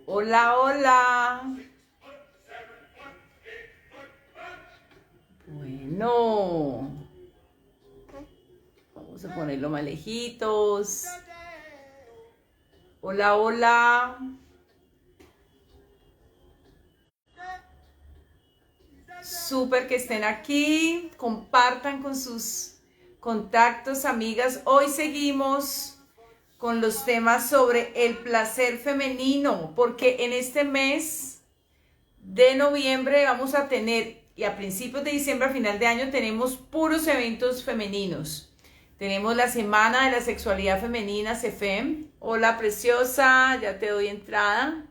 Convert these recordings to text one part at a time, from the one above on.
Hola, hola. Bueno, vamos a ponerlo más lejitos. Hola, hola. Súper que estén aquí. Compartan con sus contactos, amigas. Hoy seguimos con los temas sobre el placer femenino, porque en este mes de noviembre vamos a tener, y a principios de diciembre, a final de año, tenemos puros eventos femeninos. Tenemos la Semana de la Sexualidad Femenina, CEFEM. Hola, preciosa, ya te doy entrada.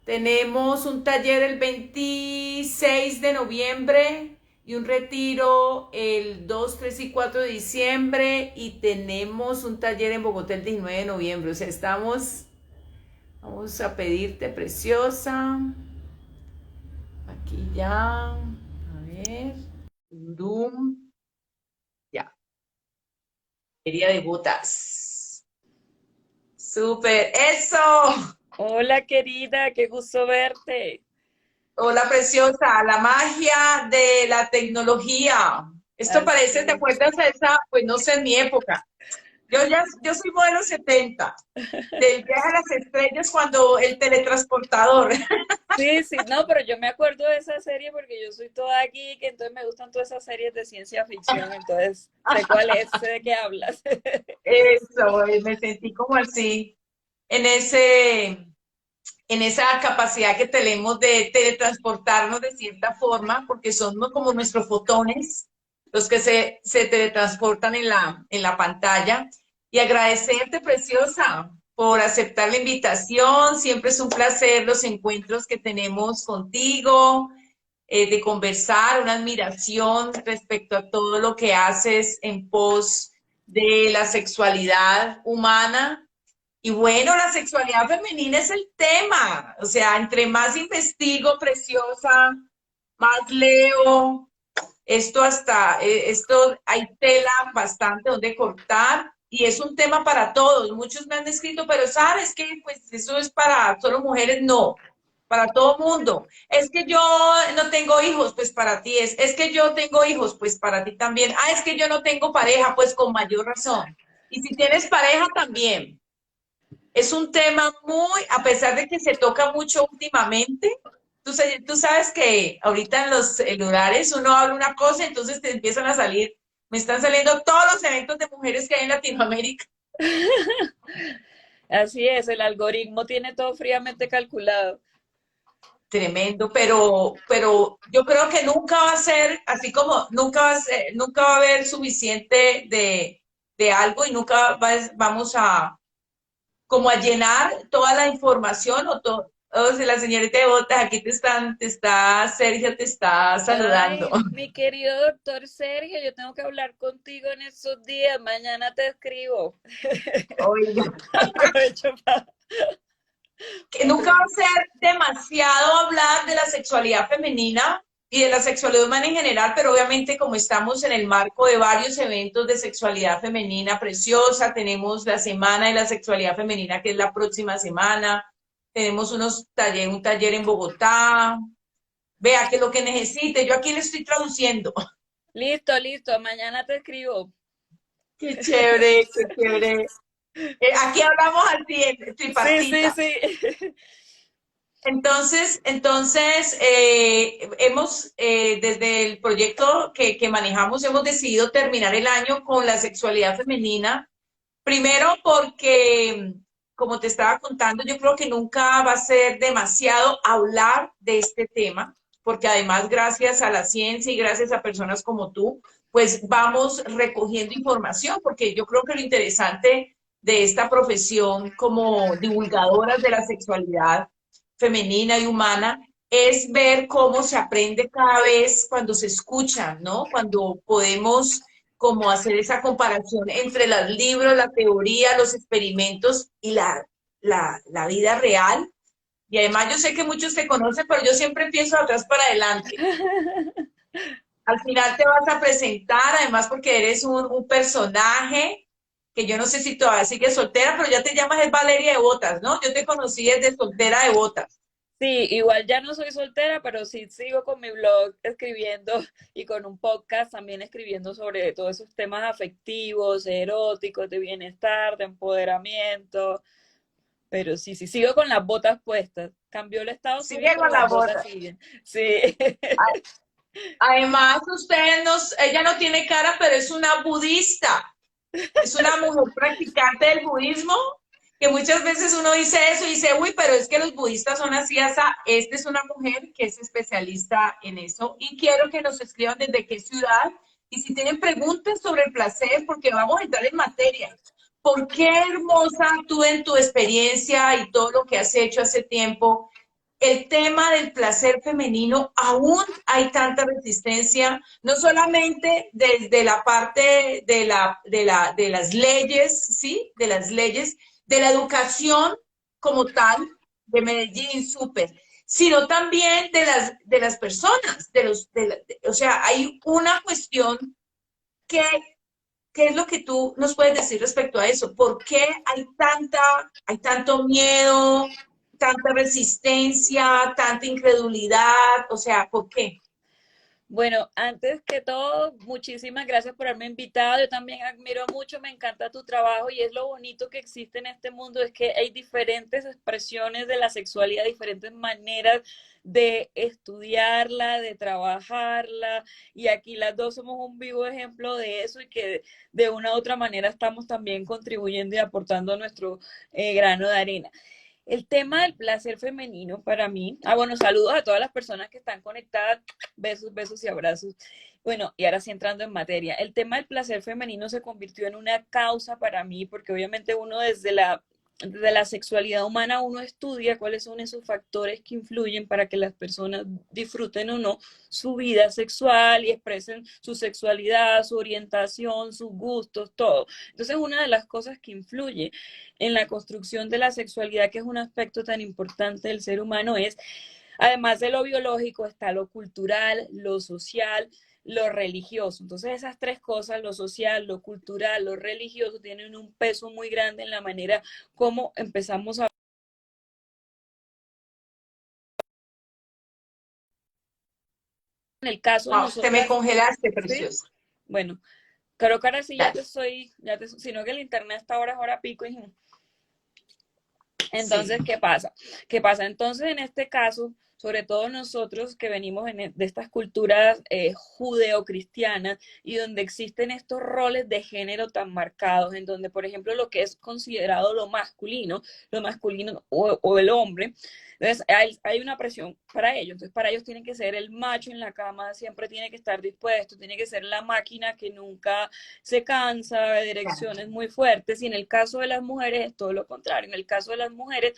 Tenemos un taller el 26 de noviembre y un retiro el 2, 3 y 4 de diciembre. Y tenemos un taller en Bogotá el 19 de noviembre. O sea, vamos a pedirte, preciosa. Aquí ya, a ver, Doom, ya, quería de botas. Súper, eso. Hola querida, qué gusto verte. Hola, preciosa, la magia de la tecnología. Esto Así parece, ¿te es. acuerdas de esa? Pues no sé, en mi época. Yo soy modelo 70, del viaje a las estrellas cuando el teletransportador. Sí, sí, no, pero yo me acuerdo de esa serie porque yo soy toda geek, entonces me gustan todas esas series de ciencia ficción, entonces sé cuál es, sé de qué hablas. Eso, me sentí como así, en ese, en esa capacidad que tenemos de teletransportarnos de cierta forma, porque son como nuestros fotones los que se teletransportan en la pantalla. Y agradecerte, preciosa, por aceptar la invitación. Siempre es un placer los encuentros que tenemos contigo, de conversar, una admiración respecto a todo lo que haces en pos de la sexualidad humana y bueno, la sexualidad femenina es el tema. O sea, entre más investigo, preciosa, más leo. Esto hay tela bastante donde cortar y es un tema para todos. Muchos me han escrito, pero sabes que pues eso es para solo mujeres, no, para todo mundo. Es que yo no tengo hijos, pues para ti es que yo tengo hijos, pues para ti también. Ah, es que yo no tengo pareja, pues con mayor razón. Y si tienes pareja también. Es un tema muy, a pesar de que se toca mucho últimamente, tú sabes que ahorita en los celulares uno habla una cosa, entonces te empiezan a salir, me están saliendo todos los eventos de mujeres que hay en Latinoamérica. Así es, el algoritmo tiene todo fríamente calculado. Tremendo, pero yo creo que nunca va a ser, así como nunca va a haber suficiente de algo y vamos a, como a llenar toda la información o todo. O sea, la señorita de Botas, aquí Sergio te está saludando. Ay, mi querido doctor Sergio, yo tengo que hablar contigo en estos días, mañana te escribo. Oiga, Aprovecho para... que nunca va a ser demasiado hablar de la sexualidad femenina y de la sexualidad humana en general, pero obviamente como estamos en el marco de varios eventos de sexualidad femenina preciosa, tenemos la Semana de la Sexualidad Femenina que es la próxima semana, tenemos un taller en Bogotá, vea que lo que necesite, yo aquí le estoy traduciendo. Listo, listo, mañana te escribo. Qué chévere, qué chévere. Aquí hablamos así, en Sí, sí, tripartita. sí. Desde el proyecto que manejamos, hemos decidido terminar el año con la sexualidad femenina. Primero porque, como te estaba contando, yo creo que nunca va a ser demasiado hablar de este tema, porque además gracias a la ciencia y gracias a personas como tú, pues vamos recogiendo información, porque yo creo que lo interesante de esta profesión como divulgadoras de la sexualidad femenina y humana es ver cómo se aprende cada vez cuando se escuchan, ¿no? Cuando podemos como hacer esa comparación entre los libros, la teoría, los experimentos y la vida real. Y además yo sé que muchos te conocen, pero yo siempre pienso de atrás para adelante. Al final te vas a presentar, además porque eres un personaje que yo no sé si todavía sigues soltera, pero ya te llamas es Valeria de Botas, ¿no? Yo te conocí desde soltera de Botas. Sí, igual ya no soy soltera, pero sí sigo con mi blog escribiendo y con un podcast también escribiendo sobre todos esos temas afectivos, eróticos, de bienestar, de empoderamiento. Pero sí, sí, sigo con las botas puestas. Cambió el estado civil, Sigue pero con las la botas bota. siguen. Sí. Además, ella no tiene cara, pero es una budista. Es una mujer practicante del budismo, que muchas veces uno dice eso y dice, uy, pero es que los budistas son así, asa. Esta es una mujer que es especialista en eso y quiero que nos escriban desde qué ciudad y si tienen preguntas sobre el placer, porque vamos a entrar en materia. ¿Por qué, hermosa, tú en tu experiencia y todo lo que has hecho hace tiempo, el tema del placer femenino aún hay tanta resistencia, no solamente desde la parte de las leyes, ¿sí? De las leyes, de la educación como tal, de Medellín, súper, sino también de las personas, o sea, hay una cuestión que, ¿qué es lo que tú nos puedes decir respecto a eso? ¿Por qué hay tanto miedo, tanta resistencia, tanta incredulidad? O sea, ¿por qué? Bueno, antes que todo, muchísimas gracias por haberme invitado. Yo también admiro mucho, me encanta tu trabajo y es lo bonito que existe en este mundo, es que hay diferentes expresiones de la sexualidad, diferentes maneras de estudiarla, de trabajarla, y aquí las dos somos un vivo ejemplo de eso y que de una u otra manera estamos también contribuyendo y aportando nuestro grano de arena. El tema del placer femenino para mí, bueno, saludos a todas las personas que están conectadas, besos, besos y abrazos. Bueno, y ahora sí entrando en materia, el tema del placer femenino se convirtió en una causa para mí, porque obviamente uno de la sexualidad humana uno estudia cuáles son esos factores que influyen para que las personas disfruten o no su vida sexual y expresen su sexualidad, su orientación, sus gustos, todo. Entonces, una de las cosas que influye en la construcción de la sexualidad, que es un aspecto tan importante del ser humano, es, además de lo biológico, está lo cultural, lo social, lo religioso. Entonces esas tres cosas, lo social, lo cultural, lo religioso, tienen un peso muy grande en la manera como empezamos a... En el caso de Wow, te me nosotras, congelaste, ¿sí? preciosa. Bueno, creo que ahora sí ya te Dale. estoy, sino que el internet hasta ahora es hora pico y entonces, Sí. ¿qué pasa? ¿Qué pasa? Entonces, en este caso, sobre todo nosotros que venimos de estas culturas judeocristianas y donde existen estos roles de género tan marcados, en donde, por ejemplo, lo que es considerado lo masculino o el hombre, entonces hay una presión para ellos. Entonces, para ellos tiene que ser el macho en la cama, siempre tiene que estar dispuesto, tiene que ser la máquina que nunca se cansa, de direcciones muy fuertes, y en el caso de las mujeres es todo lo contrario. En el caso de las mujeres,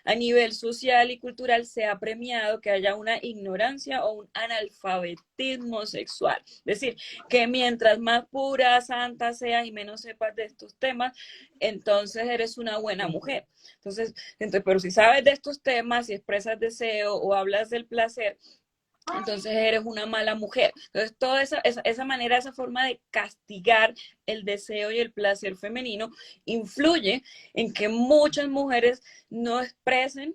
a nivel social y cultural, se ha premiado que haya una ignorancia o un analfabetismo sexual. Es decir, que mientras más pura, santa seas y menos sepas de estos temas, entonces eres una buena mujer. Entonces, pero si sabes de estos temas, si expresas deseo o hablas del placer, entonces eres una mala mujer. Entonces, toda esa manera, esa forma de castigar el deseo y el placer femenino influye en que muchas mujeres no expresen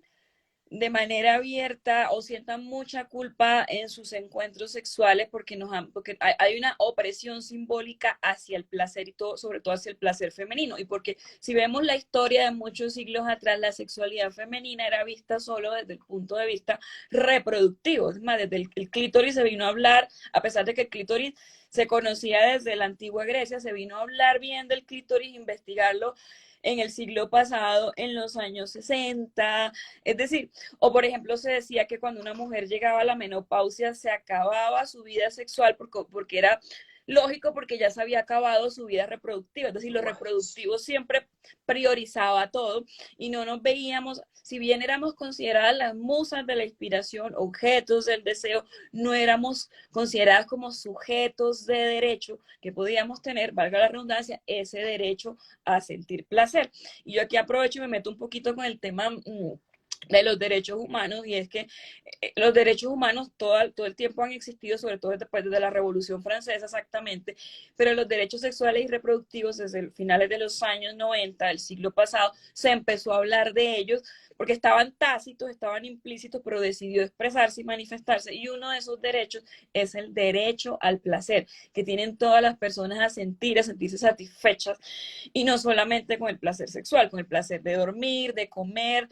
de manera abierta o sientan mucha culpa en sus encuentros sexuales porque, porque hay una opresión simbólica hacia el placer y todo, sobre todo hacia el placer femenino. Y porque si vemos la historia de muchos siglos atrás, la sexualidad femenina era vista solo desde el punto de vista reproductivo. Es más, desde el clítoris se vino a hablar, a pesar de que el clítoris se conocía desde la antigua Grecia, se vino a hablar bien del clítoris, investigarlo en el siglo pasado, en los años 60, es decir, o por ejemplo se decía que cuando una mujer llegaba a la menopausia se acababa su vida sexual porque era lógico porque ya se había acabado su vida reproductiva, es decir, lo reproductivo siempre priorizaba todo y no nos veíamos, si bien éramos consideradas las musas de la inspiración, objetos del deseo, no éramos consideradas como sujetos de derecho que podíamos tener, valga la redundancia, ese derecho a sentir placer. Y yo aquí aprovecho y me meto un poquito con el tema de los derechos humanos, y es que los derechos humanos todo el tiempo han existido, sobre todo después de la Revolución Francesa exactamente, pero los derechos sexuales y reproductivos desde finales de los años 90 del siglo pasado se empezó a hablar de ellos porque estaban tácitos, estaban implícitos, pero decidió expresarse y manifestarse, y uno de esos derechos es el derecho al placer, que tienen todas las personas a sentirse satisfechas, y no solamente con el placer sexual, con el placer de dormir, de comer,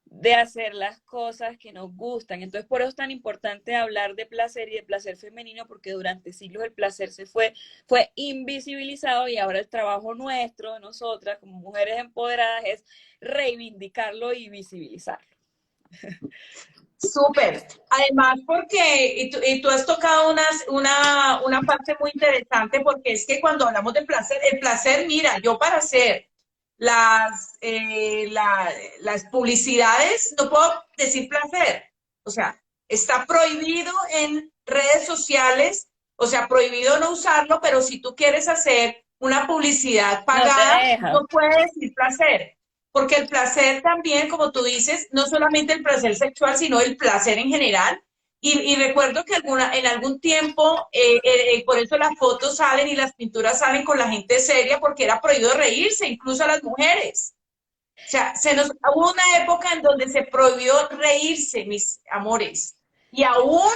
de hacer las cosas que nos gustan. Entonces, por eso es tan importante hablar de placer y de placer femenino, porque durante siglos el placer fue invisibilizado, y ahora el trabajo nuestro, de nosotras como mujeres empoderadas, es reivindicarlo y visibilizarlo. Súper. Además, porque, y tú has tocado una parte muy interesante, porque es que cuando hablamos de placer, el placer, mira, yo para hacer las publicidades no puedo decir placer. O sea, está prohibido en redes sociales, o sea, prohibido no usarlo, pero si tú quieres hacer una publicidad No te pagada, deja. no puedes decir placer. Porque el placer también, como tú dices, no solamente el placer sexual, sino el placer en general. Y recuerdo que en algún tiempo, por eso las fotos salen y las pinturas salen con la gente seria, porque era prohibido reírse, incluso a las mujeres. O sea, hubo una época en donde se prohibió reírse, mis amores. Y aún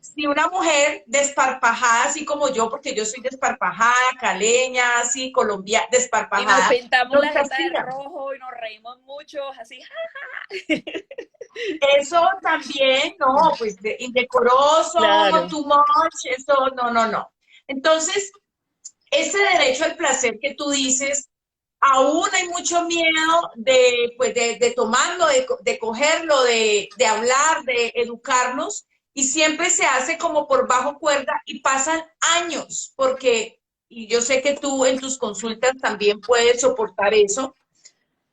si una mujer desparpajada, así como yo, porque yo soy desparpajada, caleña, así, colombiana, Y nos desparpajada, pintamos nos la jeta de hacían. rojo y nos reímos mucho, así. Eso también, no, pues indecoroso, Claro. too much, eso, no, no, no. Entonces, ese derecho al placer que tú dices, aún hay mucho miedo de, pues, de tomarlo, de cogerlo, de hablar, de educarnos, y siempre se hace como por bajo cuerda y pasan años, porque, y yo sé que tú en tus consultas también puedes soportar eso.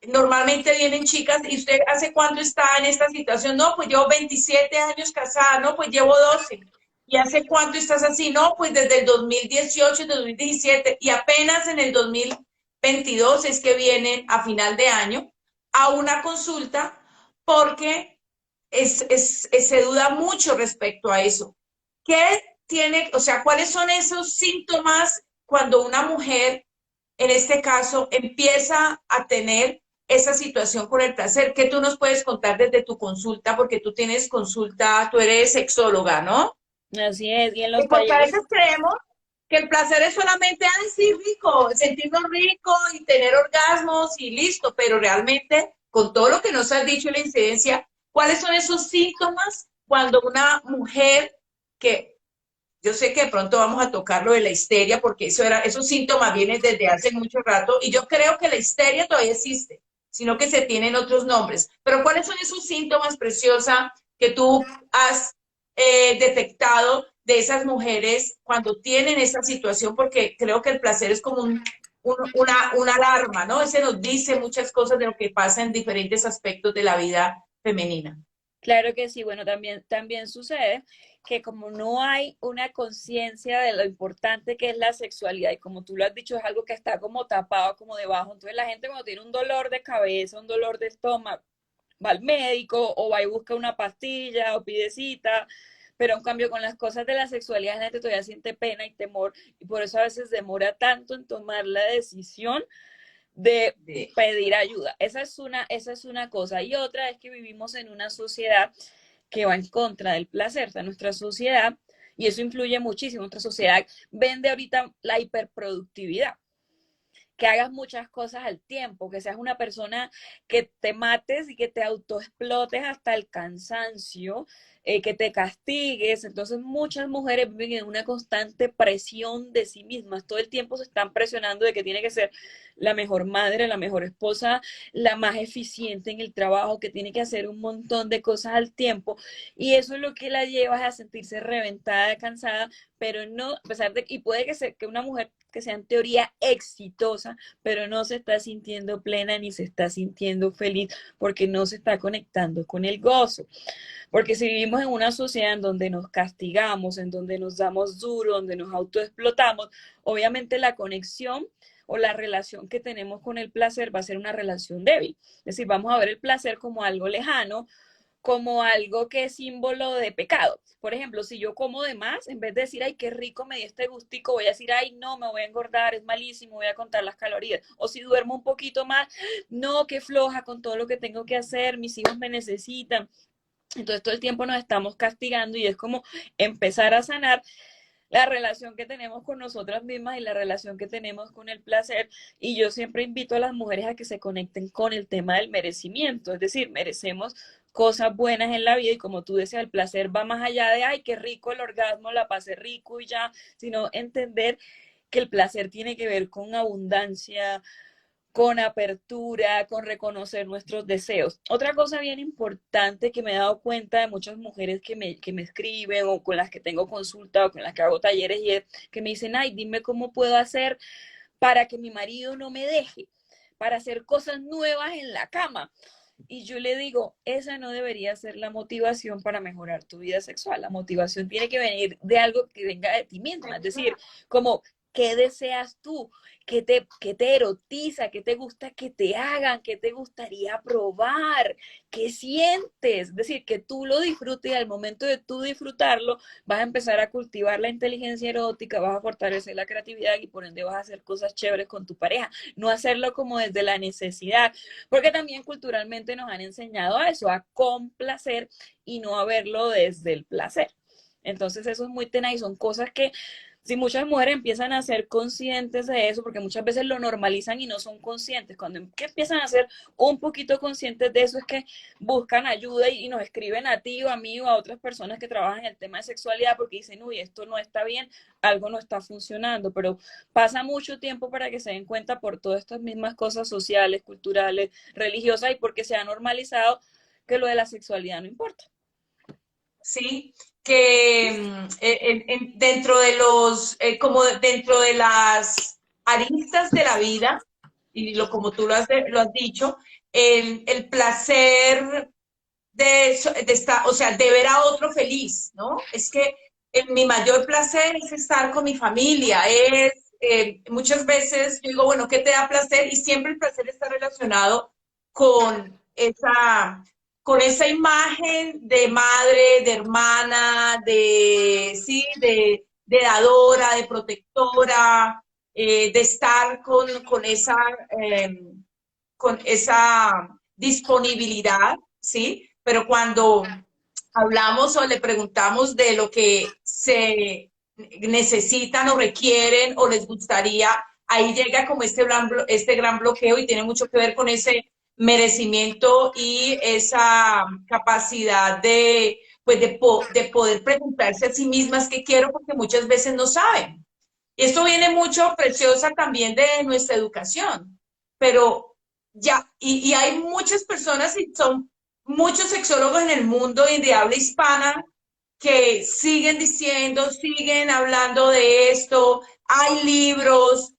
Normalmente vienen chicas, ¿y usted hace cuánto está en esta situación? No, pues llevo 27 años casada, no, pues llevo 12. ¿Y hace cuánto estás así? No, pues desde el 2018, 2017, y apenas en el 2022 es que vienen a final de año a una consulta porque se duda mucho respecto a eso. ¿Qué tiene, o sea, cuáles son esos síntomas cuando una mujer, en este caso, empieza a tener esa situación con el placer? ¿Qué tú nos puedes contar desde tu consulta? Porque tú tienes consulta, tú eres sexóloga, ¿no? Así es, y en los Porque a talleres. veces creemos que el placer es solamente, ay, sí, rico, sentirnos rico y tener orgasmos y listo, pero realmente, con todo lo que nos has dicho y la incidencia, ¿cuáles son esos síntomas cuando una mujer que yo sé que de pronto vamos a tocar lo de la histeria, porque esos síntomas vienen desde hace mucho rato, y yo creo que la histeria todavía existe, sino que se tienen otros nombres. Pero ¿cuáles son esos síntomas, preciosa, que tú has detectado de esas mujeres cuando tienen esa situación? Porque creo que el placer es como una alarma, ¿no? Ese nos dice muchas cosas de lo que pasa en diferentes aspectos de la vida femenina. Claro que sí, bueno, también sucede que como no hay una conciencia de lo importante que es la sexualidad, y como tú lo has dicho, es algo que está como tapado, como debajo, entonces la gente cuando tiene un dolor de cabeza, un dolor de estómago, va al médico o va y busca una pastilla o pide cita, pero en cambio con las cosas de la sexualidad la gente todavía siente pena y temor, y por eso a veces demora tanto en tomar la decisión de De, pedir ayuda. Esa es una cosa. Y otra es que vivimos en una sociedad que va en contra del placer. O sea, nuestra sociedad, y eso influye muchísimo, nuestra sociedad vende ahorita la hiperproductividad, que hagas muchas cosas al tiempo, que seas una persona que te mates y que te autoexplotes hasta el cansancio, que te castigues. Entonces muchas mujeres viven en una constante presión de sí mismas, todo el tiempo se están presionando de que tiene que ser la mejor madre, la mejor esposa, la más eficiente en el trabajo, que tiene que hacer un montón de cosas al tiempo, y eso es lo que la lleva a sentirse reventada, cansada, pero no, a pesar de, y puede que una mujer que sea en teoría exitosa, pero no se está sintiendo plena ni se está sintiendo feliz porque no se está conectando con el gozo. Porque si vivimos en una sociedad en donde nos castigamos, en donde nos damos duro, donde nos autoexplotamos, obviamente la conexión o la relación que tenemos con el placer va a ser una relación débil. Es decir, vamos a ver el placer como algo lejano, como algo que es símbolo de pecado. Por ejemplo, si yo como de más, en vez de decir, ay, qué rico me di este gustico, voy a decir, ay, no, me voy a engordar, es malísimo, voy a contar las calorías. O si duermo un poquito más, no, qué floja con todo lo que tengo que hacer, mis hijos me necesitan. Entonces todo el tiempo nos estamos castigando y es como empezar a sanar la relación que tenemos con nosotras mismas y la relación que tenemos con el placer. Y yo siempre invito a las mujeres a que se conecten con el tema del merecimiento, es decir, merecemos cosas buenas en la vida y como tú decías, el placer va más allá de, ay, qué rico el orgasmo, la pasé rico y ya, sino entender que el placer tiene que ver con abundancia, con apertura, con reconocer nuestros deseos. Otra cosa bien importante que me he dado cuenta de muchas mujeres que me escriben o con las que tengo consulta o con las que hago talleres y es que me dicen, ay, dime cómo puedo hacer para que mi marido no me deje, para hacer cosas nuevas en la cama. Y yo le digo, esa no debería ser la motivación para mejorar tu vida sexual. La motivación tiene que venir de algo que venga de ti misma. Es decir, como, ¿qué deseas tú? ¿Qué te erotiza? ¿Qué te gusta que te hagan? ¿Qué te gustaría probar? ¿Qué sientes? Es decir, que tú lo disfrutes y al momento de tú disfrutarlo, vas a empezar a cultivar la inteligencia erótica, vas a fortalecer la creatividad y por ende vas a hacer cosas chéveres con tu pareja. No hacerlo como desde la necesidad, porque también culturalmente nos han enseñado a eso, a complacer y no a verlo desde el placer. Entonces eso es muy tenaz y son cosas que si muchas mujeres empiezan a ser conscientes de eso, porque muchas veces lo normalizan y no son conscientes, cuando empiezan a ser un poquito conscientes de eso es que buscan ayuda y nos escriben a ti o a mí o a otras personas que trabajan en el tema de sexualidad porque dicen, uy, esto no está bien, algo no está funcionando, pero pasa mucho tiempo para que se den cuenta por todas estas mismas cosas sociales, culturales, religiosas y porque se ha normalizado que lo de la sexualidad no importa. ¿sí? Que dentro de como dentro de las aristas de la vida, y como tú lo has dicho, el placer de estar, o sea, de ver a otro feliz, ¿no? Es que mi mayor placer es estar con mi familia, muchas veces yo digo, bueno, ¿qué te da placer? Y siempre el placer está relacionado con con esa imagen de madre, de hermana, sí, de dadora, de protectora, de estar eh, con esa disponibilidad, ¿sí? Pero cuando hablamos o le preguntamos de lo que se necesitan o requieren o les gustaría, ahí llega como este gran bloqueo y tiene mucho que ver con ese merecimiento y esa capacidad pues de poder preguntarse a sí mismas qué quiero porque muchas veces no saben. Y esto viene mucho, Preciosa, también de nuestra educación, pero ya, y hay muchas personas y son muchos sexólogos en el mundo y de habla hispana que siguen diciendo, siguen hablando de esto, hay libros,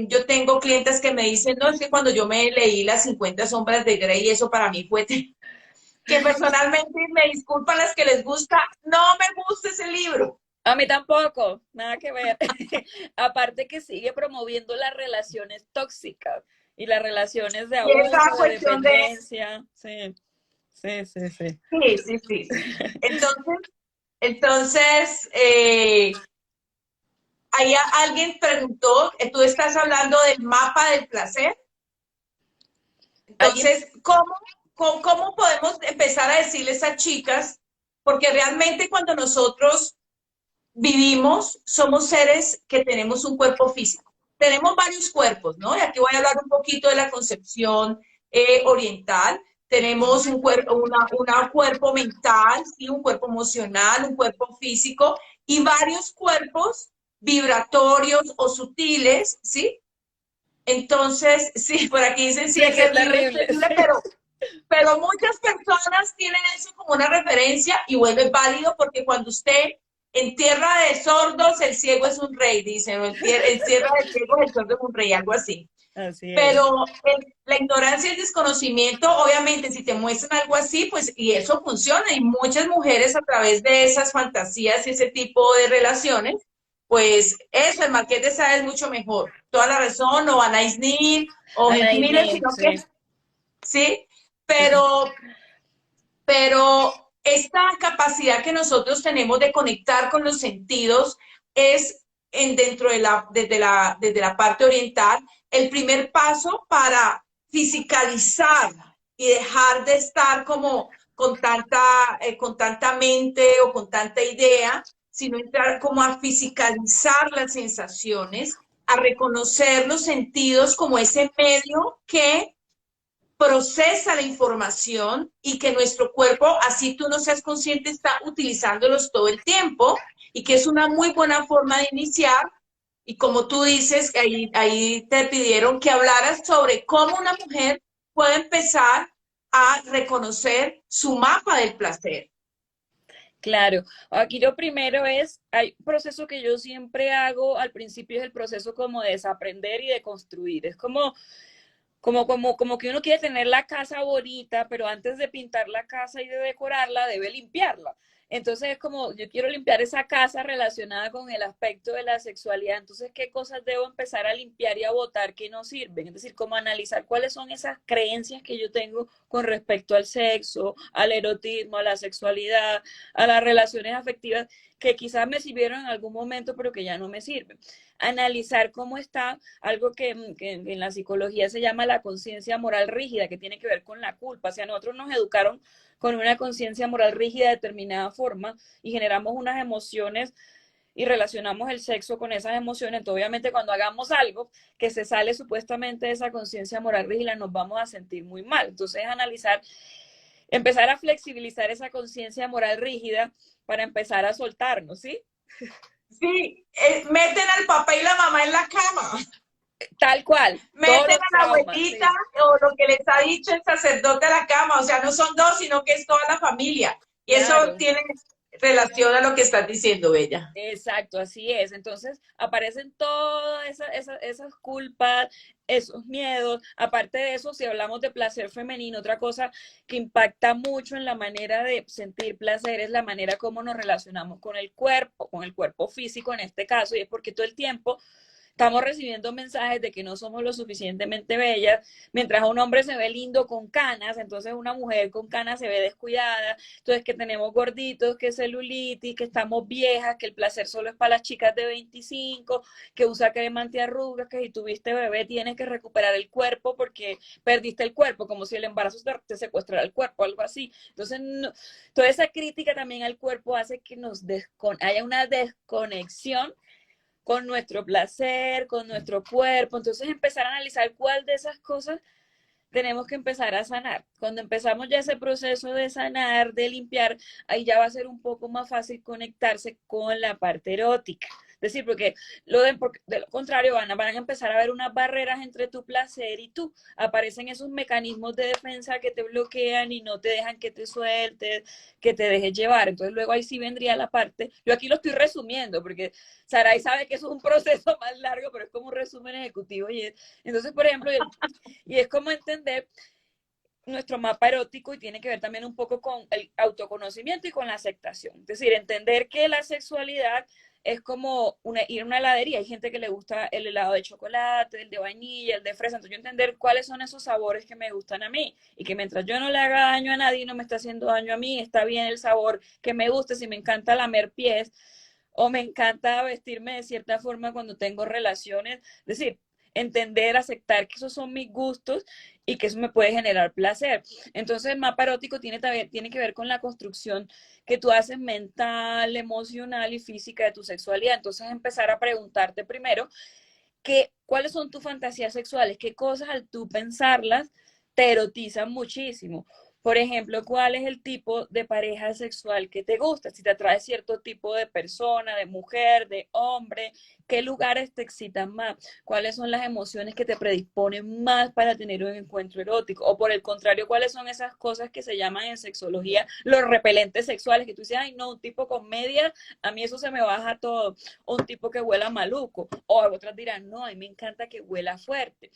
yo tengo clientes que me dicen, no, es que cuando yo me leí las 50 sombras de Grey, eso para mí fue que personalmente me disculpan las que les gusta, no me gusta ese libro. A mí tampoco, nada que ver. Aparte que sigue promoviendo las relaciones tóxicas y las relaciones de Y esa abuso, de cuestión de, dependencia. Sí, sí, sí, sí. sí, sí, sí, sí. Entonces, ahí alguien preguntó, tú estás hablando del mapa del placer. ¿Alguien? Entonces, ¿cómo podemos empezar a decirles a chicas? Porque realmente cuando nosotros vivimos, somos seres que tenemos un cuerpo físico. Tenemos varios cuerpos, ¿no? Y aquí voy a hablar un poquito de la concepción oriental. Tenemos un cuerpo mental, ¿sí? Un cuerpo emocional, un cuerpo físico y varios cuerpos vibratorios o sutiles, ¿sí? Entonces, sí, por aquí dicen, sí, Sí, qué es terrible. terrible, Sí. pero muchas personas tienen eso como una referencia y vuelve válido porque cuando usted en tierra de sordos, el ciego es un rey, dicen, o en tierra de ciegos, el sordo es un rey, algo así. Así es. Pero la ignorancia y el desconocimiento, obviamente, si te muestran algo así, pues, y eso funciona, y muchas mujeres a través de esas fantasías y ese tipo de relaciones, pues eso, el Marqués de Sade es mucho mejor. Toda la razón, o Anais Nin, o Henry Anaís Miller, Nin, sino que, sí. sí, pero esta capacidad que nosotros tenemos de conectar con los sentidos es dentro de desde la parte oriental el primer paso para fisicalizar y dejar de estar como con tanta mente o con tanta idea, sino entrar como a fisicalizar las sensaciones, a reconocer los sentidos como ese medio que procesa la información y que nuestro cuerpo, así tú no seas consciente, está utilizándolos todo el tiempo y que es una muy buena forma de iniciar. Y como tú dices, ahí te pidieron que hablaras sobre cómo una mujer puede empezar a reconocer su mapa del placer. Claro, aquí lo primero es, hay un proceso que yo siempre hago al principio, es el proceso como de desaprender y de construir. Es como que uno quiere tener la casa bonita, pero antes de pintar la casa y de decorarla, debe limpiarla. Entonces es como, yo quiero limpiar esa casa relacionada con el aspecto de la sexualidad. Entonces, ¿qué cosas debo empezar a limpiar y a botar que no sirven? Es decir, como analizar cuáles son esas creencias que yo tengo con respecto al sexo, al erotismo, a la sexualidad, a las relaciones afectivas, que quizás me sirvieron en algún momento, pero que ya no me sirven. Analizar cómo está algo que en la psicología se llama la conciencia moral rígida, que tiene que ver con la culpa. O sea, nosotros nos educaron con una conciencia moral rígida de determinada forma y generamos unas emociones y relacionamos el sexo con esas emociones. Entonces, obviamente, cuando hagamos algo que se sale supuestamente de esa conciencia moral rígida, nos vamos a sentir muy mal. Entonces, analizar, empezar a flexibilizar esa conciencia moral rígida para empezar a soltarnos, ¿sí? Sí, meten al papá y la mamá en la cama. Tal cual, todos Meten los a la traumas, abuelita sí, o lo que les ha dicho el sacerdote a la cama, o sea, no son dos, sino que es toda la familia. Y eso claro. tiene relación a lo que estás diciendo, Bella. Exacto, así es. Entonces aparecen todas esas culpas, esos miedos. Aparte de eso, si hablamos de placer femenino, otra cosa que impacta mucho en la manera de sentir placer es la manera como nos relacionamos con el cuerpo físico en este caso, y es porque todo el tiempo estamos recibiendo mensajes de que no somos lo suficientemente bellas, mientras un hombre se ve lindo con canas, entonces una mujer con canas se ve descuidada, entonces que tenemos gorditos, que celulitis, que estamos viejas, que el placer solo es para las chicas de 25, que usa crema antiarrugas, que si tuviste bebé tienes que recuperar el cuerpo porque perdiste el cuerpo, como si el embarazo te secuestrara el cuerpo, algo así. Entonces, no, toda esa crítica también al cuerpo hace que haya una desconexión con nuestro placer, con nuestro cuerpo. Entonces empezar a analizar cuál de esas cosas tenemos que empezar a sanar. Cuando empezamos ya ese proceso de sanar, de limpiar, ahí ya va a ser un poco más fácil conectarse con la parte erótica. Es decir, porque de lo contrario van a empezar a haber unas barreras entre tu placer y tú. Aparecen esos mecanismos de defensa que te bloquean y no te dejan que te sueltes, que te dejes llevar. Entonces luego ahí sí vendría la parte, yo aquí lo estoy resumiendo, porque Saray sabe que eso es un proceso más largo, pero es como un resumen ejecutivo. Entonces, por ejemplo, y es como entender nuestro mapa erótico y tiene que ver también un poco con el autoconocimiento y con la aceptación. Es decir, entender que la sexualidad es como ir a una heladería. Hay gente que le gusta el helado de chocolate, el de vainilla, el de fresa. Entonces yo entender cuáles son esos sabores que me gustan a mí y que mientras yo no le haga daño a nadie, no me está haciendo daño a mí, está bien el sabor que me gusta. Si me encanta lamer pies o me encanta vestirme de cierta forma cuando tengo relaciones. Es decir, entender, aceptar que esos son mis gustos y que eso me puede generar placer. Entonces, el mapa erótico tiene que ver con la construcción que tú haces mental, emocional y física de tu sexualidad. Entonces, empezar a preguntarte primero cuáles son tus fantasías sexuales, qué cosas al tú pensarlas te erotizan muchísimo. Por ejemplo, ¿cuál es el tipo de pareja sexual que te gusta? Si te atrae cierto tipo de persona, de mujer, de hombre, ¿qué lugares te excitan más? ¿Cuáles son las emociones que te predisponen más para tener un encuentro erótico? O por el contrario, ¿cuáles son esas cosas que se llaman en sexología los repelentes sexuales? Que tú dices, ay, no, un tipo con media, a mí eso se me baja todo. O un tipo que huela maluco. O otras dirán, no, a mí me encanta que huela fuerte.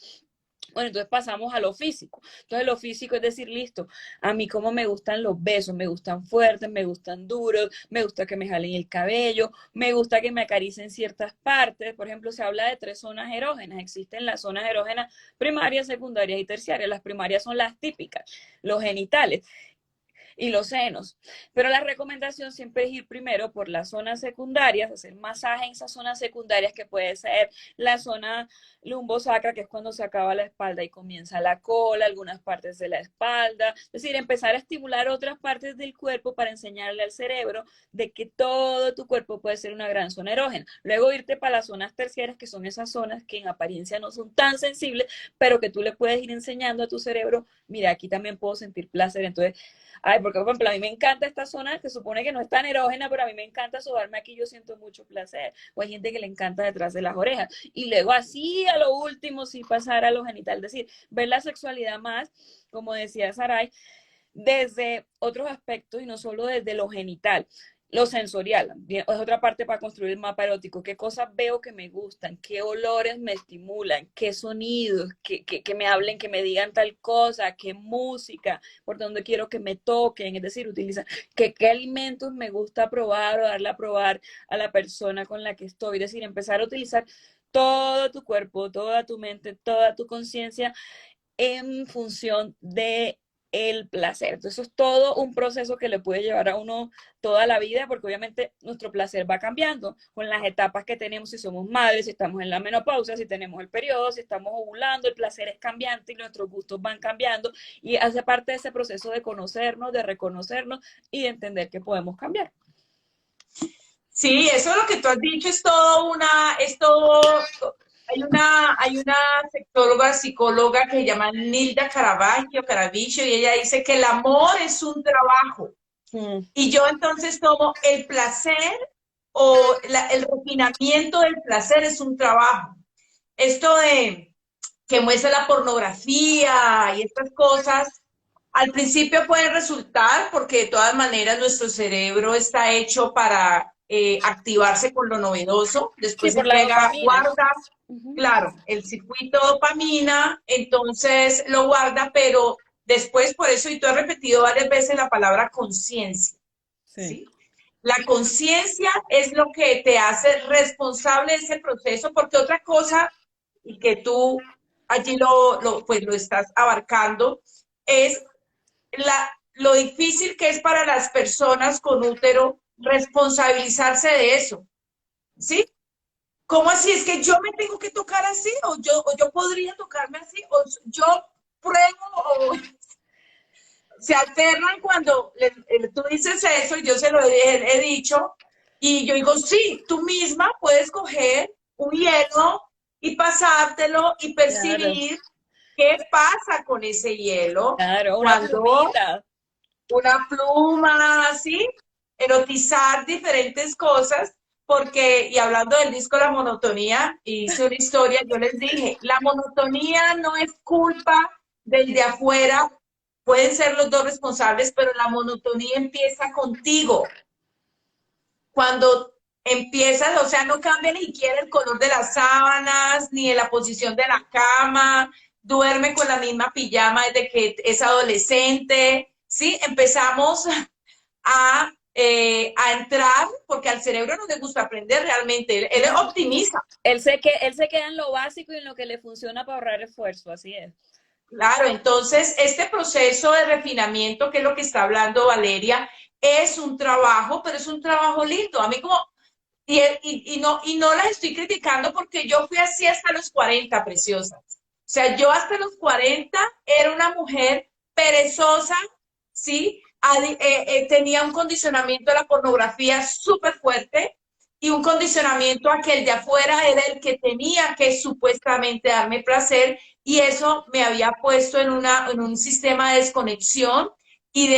Bueno, entonces pasamos a lo físico. Entonces lo físico es decir, listo, a mí como me gustan los besos, me gustan fuertes, me gustan duros, me gusta que me jalen el cabello, me gusta que me acaricien ciertas partes. Por ejemplo, se habla de 3 zonas erógenas. Existen las zonas erógenas primarias, secundarias y terciarias. Las primarias son las típicas, los genitales y los senos. Pero la recomendación siempre es ir primero por las zonas secundarias, hacer masaje en esas zonas secundarias, que puede ser la zona lumbosacra, que es cuando se acaba la espalda y comienza la cola, algunas partes de la espalda. Es decir, empezar a estimular otras partes del cuerpo para enseñarle al cerebro de que todo tu cuerpo puede ser una gran zona erógena. Luego irte para las zonas terciarias, que son esas zonas que en apariencia no son tan sensibles, pero que tú le puedes ir enseñando a tu cerebro, mira, aquí también puedo sentir placer. Entonces, ay, porque por ejemplo, a mí me encanta esta zona que supone que no es tan erógena, pero a mí me encanta sobarme aquí, yo siento mucho placer. O hay gente que le encanta detrás de las orejas. Y luego así, a lo último, sí pasar a lo genital. Es decir, ver la sexualidad más, como decía Saray, desde otros aspectos y no solo desde lo genital. Lo sensorial es otra parte para construir el mapa erótico. ¿Qué cosas veo que me gustan? ¿Qué olores me estimulan? ¿Qué sonidos? Que me hablen, que me digan tal cosa? ¿Qué música? ¿Por dónde quiero que me toquen? Es decir, utiliza qué alimentos me gusta probar o darle a probar a la persona con la que estoy. Es decir, empezar a utilizar todo tu cuerpo, toda tu mente, toda tu conciencia en función de el placer. Entonces, eso es todo un proceso que le puede llevar a uno toda la vida, porque obviamente nuestro placer va cambiando con las etapas que tenemos, si somos madres, si estamos en la menopausia, si tenemos el periodo, si estamos ovulando, el placer es cambiante y nuestros gustos van cambiando, y hace parte de ese proceso de conocernos, de reconocernos y de entender que podemos cambiar. Sí, eso es lo que tú has dicho, hay una sexóloga, psicóloga que se llama Nilda Caravaggio, y ella dice que el amor es un trabajo. Mm. Y yo entonces tomo el placer o el refinamiento del placer es un trabajo. Esto de que muestra la pornografía y estas cosas, al principio pueden resultar, porque de todas maneras nuestro cerebro está hecho para activarse con lo novedoso, Sí, después por la entrega, dopamina. guarda, Uh-huh. claro, el circuito dopamina, entonces lo guarda, pero después, por eso, y tú has repetido varias veces la palabra conciencia, Sí. ¿sí? La conciencia es lo que te hace responsable de ese proceso, porque otra cosa, y que tú allí pues lo estás abarcando, es lo difícil que es para las personas con útero responsabilizarse de eso, ¿sí? ¿Cómo así? Es que yo me tengo que tocar así, o yo podría tocarme así, o yo pruebo, o se aterran cuando tú dices eso, y yo se lo he dicho, y yo digo, sí, tú misma puedes coger un hielo y pasártelo y Claro, percibir qué pasa con ese hielo claro, una cuando plumita. una pluma, así, erotizar diferentes cosas, porque, y hablando del disco La Monotonía, hice una historia, yo les dije, la monotonía no es culpa del de afuera, pueden ser los dos responsables, pero la monotonía empieza contigo. Cuando empiezas, o sea, no cambia ni siquiera el color de las sábanas, ni en la posición de la cama, duerme con la misma pijama desde que es adolescente, ¿sí? Empezamos a entrar, porque al cerebro no le gusta aprender realmente, él optimiza. Él se queda en lo básico y en lo que le funciona para ahorrar esfuerzo, así es. Claro, entonces este proceso de refinamiento, que es lo que está hablando Valeria, es un trabajo, pero es un trabajo lindo. A mí como, y no las estoy criticando, porque yo fui así hasta los 40, preciosas. O sea, yo hasta los 40 era una mujer perezosa, ¿sí? Tenía un condicionamiento a la pornografía súper fuerte, y un condicionamiento a que el de afuera era el que tenía que supuestamente darme placer, y eso me había puesto en un sistema de desconexión y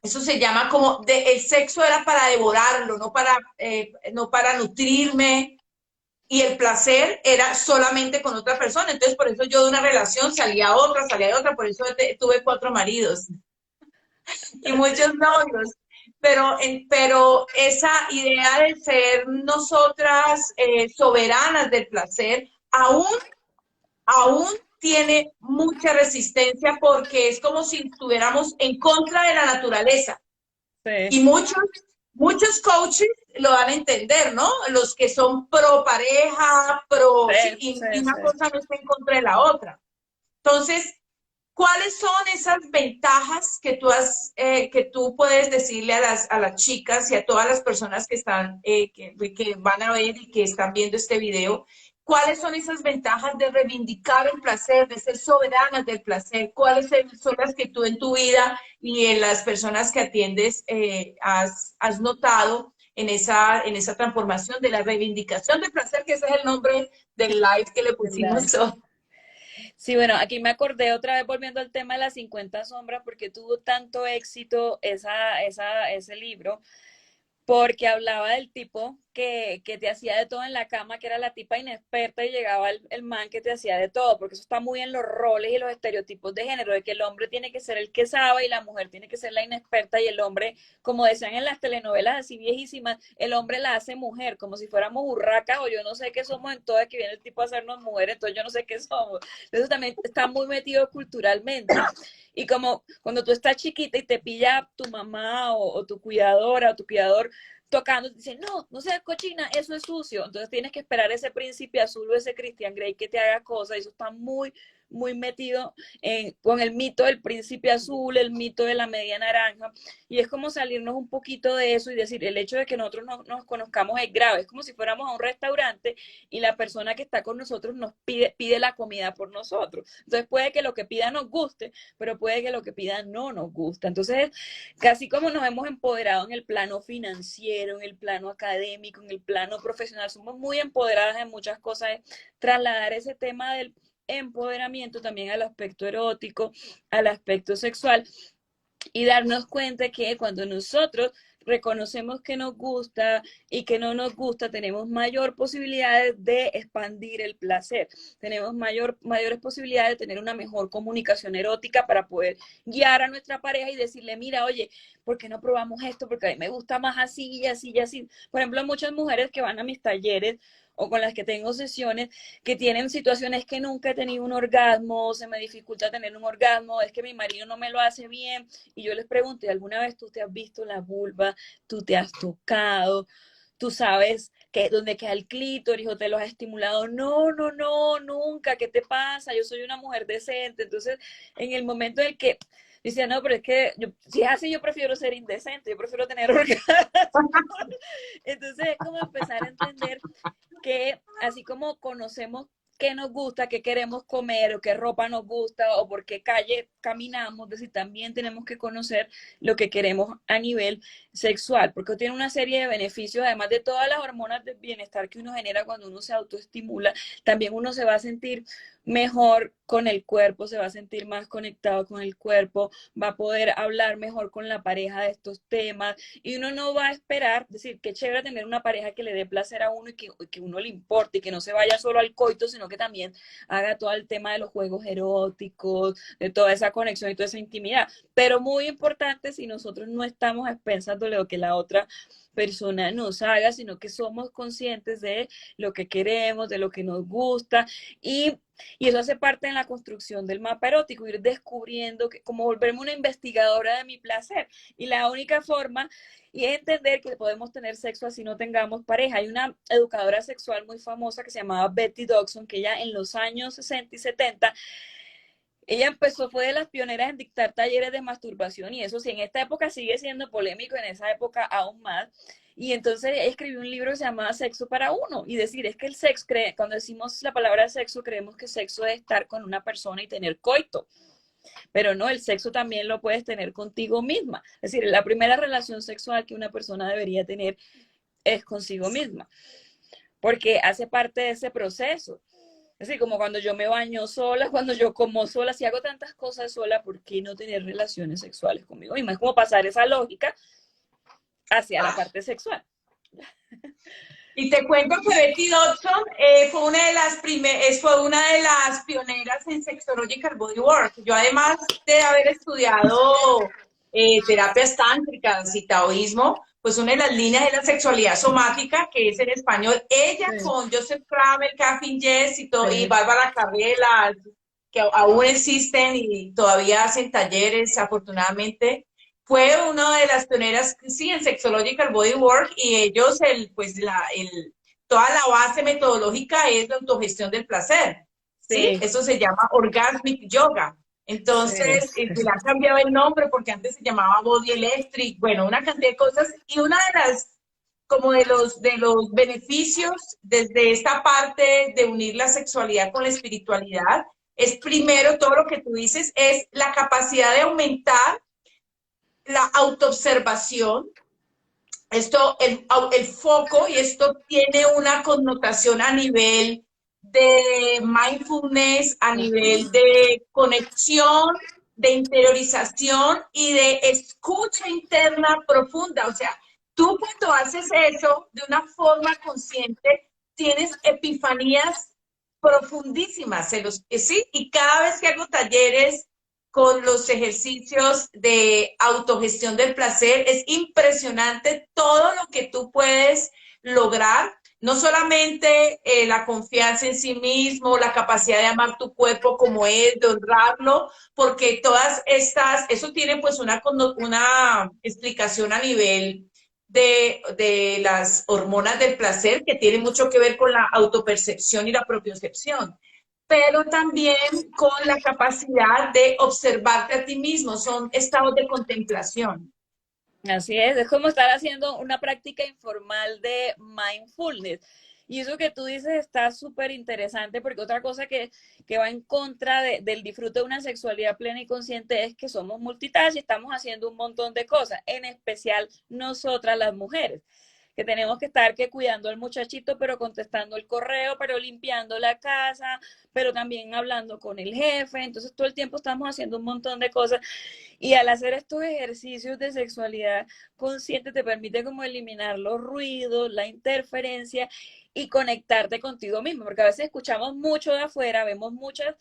eso se llama como, el sexo era para devorarlo, no para nutrirme, y el placer era solamente con otra persona. Entonces, por eso yo de una relación salía a otra, por eso tuve 4 maridos y muchos novios. Pero esa idea de ser nosotras soberanas del placer, aún aún tiene mucha resistencia porque es como si estuviéramos en contra de la naturaleza. Sí, Y muchos coaches lo van a entender, ¿no? Los que son pro pareja, pro, sí, sí, y sí, una sí. cosa no está en contra de la otra. Entonces, ¿cuáles son esas ventajas que que tú puedes decirle a las chicas y a todas las personas que están, que van a ver y que están viendo este video? ¿Cuáles son esas ventajas de reivindicar el placer, de ser soberanas del placer? ¿Cuáles son las que tú en tu vida y en las personas que atiendes has notado en esa transformación de la reivindicación del placer, que ese es el nombre del live que le ¿Verdad? pusimos hoy? Sí, bueno, aquí me acordé otra vez volviendo al tema de las 50 sombras, porque tuvo tanto éxito ese libro, porque hablaba del tipo que te hacía de todo en la cama, que era la tipa inexperta y llegaba el man que te hacía de todo, porque eso está muy en los roles y los estereotipos de género, de que el hombre tiene que ser el que sabe y la mujer tiene que ser la inexperta y el hombre, como decían en las telenovelas así viejísimas, el hombre la hace mujer, como si fuéramos burracas o yo no sé qué somos en todo, que viene el tipo a hacernos mujeres, entonces yo no sé qué somos. Eso también está muy metido culturalmente. Y como cuando tú estás chiquita y te pilla tu mamá o tu cuidadora o tu cuidador tocando, dicen, no, no seas cochina, eso es sucio. Entonces tienes que esperar ese príncipe azul o ese Christian Grey que te haga cosas. Y eso está muy, muy metido con el mito del príncipe azul, el mito de la media naranja. Y es como salirnos un poquito de eso y decir, el hecho de que nosotros no, nos conozcamos es grave. Es como si fuéramos a un restaurante y la persona que está con nosotros nos pide la comida por nosotros. Entonces puede que lo que pida nos guste, pero puede que lo que pida no nos gusta. Entonces, casi como nos hemos empoderado en el plano financiero, en el plano académico, en el plano profesional, somos muy empoderadas en muchas cosas, trasladar ese tema del empoderamiento también al aspecto erótico, al aspecto sexual y darnos cuenta que cuando nosotros reconocemos que nos gusta y que no nos gusta, tenemos mayor posibilidades de expandir el placer, tenemos mayores posibilidades de tener una mejor comunicación erótica para poder guiar a nuestra pareja y decirle, mira, oye, ¿por qué no probamos esto? Porque a mí me gusta más así y así y así. Por ejemplo, muchas mujeres que van a mis talleres o con las que tengo sesiones, que tienen situaciones que nunca he tenido un orgasmo, se me dificulta tener un orgasmo, es que mi marido no me lo hace bien, y yo les pregunto, ¿alguna vez tú te has visto la vulva? ¿Tú te has tocado? ¿Tú sabes que dónde queda el clítoris o te lo has estimulado? No, no, no, nunca. ¿Qué te pasa? Yo soy una mujer decente. Entonces, en el momento en el que decía, no, pero es que si es así, yo prefiero ser indecente, yo prefiero tener orgasmo. Entonces, es como empezar a entender que así como conocemos qué nos gusta, qué queremos comer o qué ropa nos gusta o por qué calle caminamos, es decir, también tenemos que conocer lo que queremos a nivel sexual, porque tiene una serie de beneficios, además de todas las hormonas de bienestar que uno genera cuando uno se autoestimula, también uno se va a sentir mejor con el cuerpo, se va a sentir más conectado con el cuerpo, va a poder hablar mejor con la pareja de estos temas y uno no va a esperar, es decir, qué chévere tener una pareja que le dé placer a uno y que uno le importe y que no se vaya solo al coito, sino que también haga todo el tema de los juegos eróticos, de toda esa conexión y toda esa intimidad. Pero muy importante si nosotros no estamos a expensas de lo que la otra persona nos haga, sino que somos conscientes de lo que queremos, de lo que nos gusta y eso hace parte en la construcción del mapa erótico, ir descubriendo que, como volverme una investigadora de mi placer. Y la única forma y es entender que podemos tener sexo así no tengamos pareja. Hay una educadora sexual muy famosa que se llamaba Betty Dodson, que ella en los años 60 y 70 ella empezó, fue de las pioneras en dictar talleres de masturbación y eso sí, en esta época sigue siendo polémico, en esa época aún más. Y entonces ella escribió un libro que se llamaba Sexo para uno y decir, es que el sexo, cuando decimos la palabra sexo, creemos que sexo es estar con una persona y tener coito, pero no, el sexo también lo puedes tener contigo misma. Es decir, la primera relación sexual que una persona debería tener es consigo misma, porque hace parte de ese proceso. Es decir, como cuando yo me baño sola, cuando yo como sola, si hago tantas cosas sola, ¿por qué no tener relaciones sexuales conmigo misma? Es como pasar esa lógica hacia la Ah, parte sexual. y te cuento que Betty Dodson fue una de las pioneras en Sexological Bodywork. Yo además de haber estudiado terapias tántricas y taoísmo, pues una de las líneas es la sexualidad somática, que es en español. Ella Sí, con Joseph Kramer, Kathy Jess y sí. Bárbara Carrera, que aún existen y todavía hacen talleres, afortunadamente. Fue una de las pioneras, sí, en Sexological Bodywork, y ellos, toda la base metodológica es la autogestión del placer, ¿sí? Sí, Eso se llama Orgasmic Yoga. sí. Entonces, se le ha cambiado el nombre porque antes se llamaba Body Electric, bueno, una cantidad de cosas. Y una de las, como de los beneficios desde esta parte de unir la sexualidad con la espiritualidad, es primero todo lo que tú dices, es la capacidad de aumentar la autoobservación. Esto, el foco, y esto tiene una connotación a nivel de mindfulness, a nivel Ujú. de conexión, de interiorización y de escucha interna profunda. O sea, tú cuando haces eso de una forma consciente, tienes epifanías profundísimas, ¿sí? Y cada vez que hago talleres con los ejercicios de autogestión del placer. Es impresionante todo lo que tú puedes lograr, no solamente la confianza en sí mismo, la capacidad de amar tu cuerpo como es, de honrarlo, porque todas estas, eso tiene pues una explicación a nivel de las hormonas del placer que tiene mucho que ver con la autopercepción y la propiocepción, pero también con la capacidad de observarte a ti mismo. Son estados de contemplación. Así es como estar haciendo una práctica informal de mindfulness. Y eso que tú dices está súper interesante porque otra cosa que va en contra del disfrute de una sexualidad plena y consciente es que somos multitask y estamos haciendo un montón de cosas, en especial nosotras las mujeres, que tenemos que estar que cuidando al muchachito, pero contestando el correo, pero limpiando la casa, pero también hablando con el jefe. Entonces todo el tiempo estamos haciendo un montón de cosas y al hacer estos ejercicios de sexualidad consciente te permite como eliminar los ruidos, la interferencia y conectarte contigo mismo, porque a veces escuchamos mucho de afuera, vemos muchas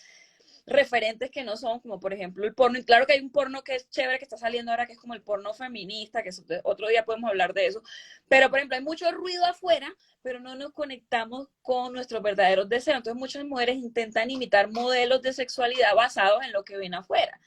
referentes que no son, como por ejemplo el porno, y claro que hay un porno que es chévere que está saliendo ahora, que es como el porno feminista, que otro día podemos hablar de eso, pero por ejemplo hay mucho ruido afuera, pero no nos conectamos con nuestros verdaderos deseos. Entonces muchas mujeres intentan imitar modelos de sexualidad basados en lo que ven afuera,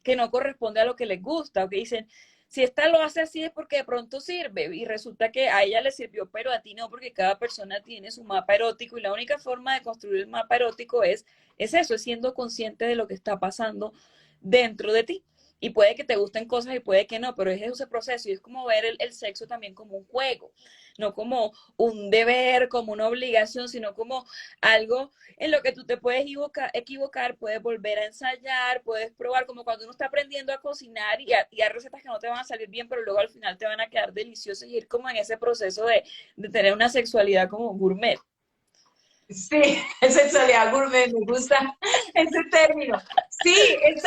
que no corresponde a lo que les gusta, o que dicen, si esta lo hace así es porque de pronto sirve, y resulta que a ella le sirvió, pero a ti no, porque cada persona tiene su mapa erótico, y la única forma de construir el mapa erótico es eso, es siendo consciente de lo que está pasando dentro de ti. Y puede que te gusten cosas y puede que no, pero es ese proceso y es como ver el sexo también como un juego, no como un deber, como una obligación, sino como algo en lo que tú te puedes equivocar, puedes volver a ensayar, puedes probar, como cuando uno está aprendiendo a cocinar y hay recetas que no te van a salir bien, pero luego al final te van a quedar deliciosas y ir como en ese proceso de tener una sexualidad como gourmet. Sí, sexualidad gourmet, me gusta ese término. Sí,